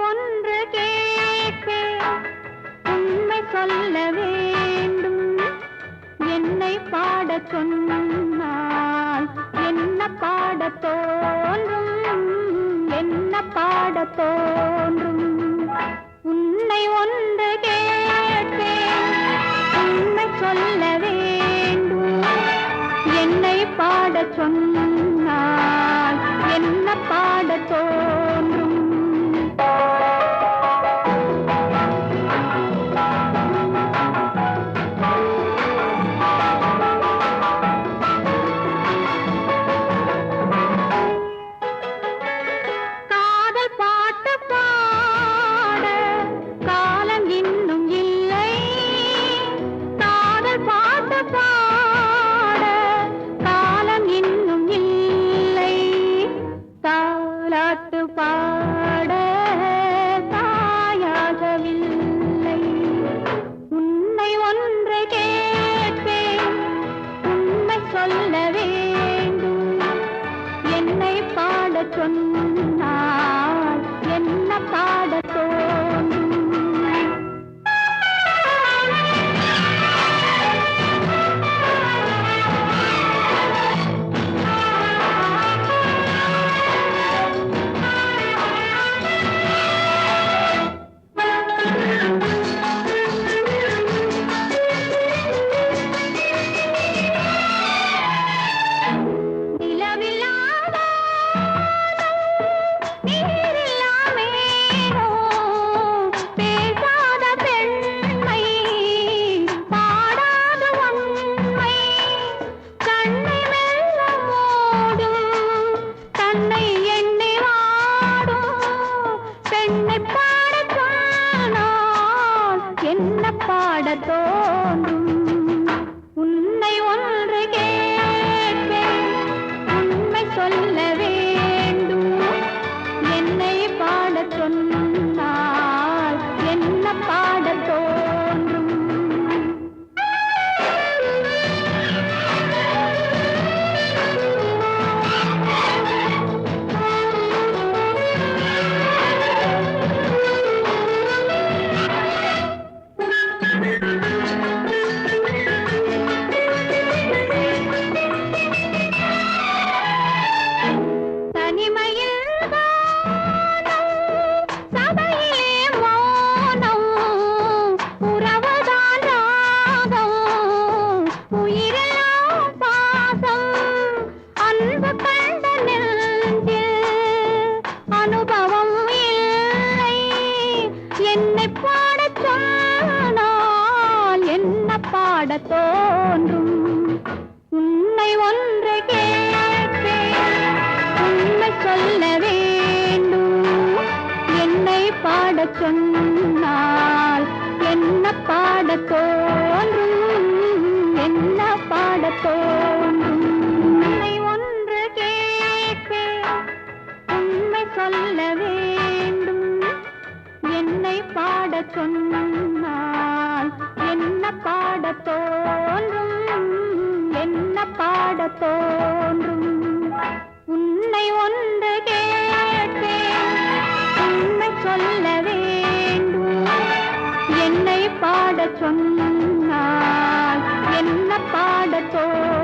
ஒன்று கேட்பேன், உண்மை சொல்ல வேண்டும். என்னை பாடச் சொன்னால் என்ன பாடத் தோன்றும், என்ன பாடத் தோன்றும்? உன்னை ஒன்று கேட்பேன், உண்மை சொல்ல வேண்டும். என்னை பாடச் சொன்னால் என்ன பாடத் தோன்றும்? காதல் பாட்டு பாட காலம் இன்னும் இல்லை. காதல் பாட்டு பாட காலம் இன்னும் இல்லை. தாலாட்டு பாட தாயாகவில்லை. உன்னை ஒன்று கேட்பேன், உண்மை சொல்ல வேண்டும். என்னை பாடச் சொன்னால் என்ன பாடத் தோன்றும்? நிலவில்லாத நீரில்லாமேனோ பேசாத பெண்மை, பாடாத உண்மை. கண்ணை மெல்ல மூடும், தன்னை எண்ணி வாடும் பெண்ணை பாடச் சொன்னால் என்ன பாடத் தோன்றும்? உன்னை ஒன்று கேட்பேன், உண்மை சொல்ல வேண்டும். என்னை பாடச் சொன்னால் என்ன பாடத் தோன்றும்? தனிமையில் வானம், சபையிலே மௌனம், உறவுதான் ராகம், உயிரெல்லாம் பாசம். அன்பு கண்ட நெஞ்சில் அனுபவம் இல்லை. என்னை பாடச் சொன்னால் என்ன பாடத் தோன்றும்? உன்னை ஒன்று கேட்பேன், உண்மை சொல்ல வேண்டும். என்னை பாடச் சொன்னால் என்ன பாடத் தோன்றும், என்ன பாடத் தோன்றும்? உன்னை ஒன்று கேட்பேன், உண்மை சொல்ல வேண்டும். என்னை பாடச் சொன்னால் என்ன பாடத் தோன்றும், என்ன பாடத் தோன்றும்? உன்னை ஒன்று கேட்பேன், உண்மை சொல்ல வேண்டும். என்னை பாடச் சொன்னால் என்ன பாடத் தோன்றும்?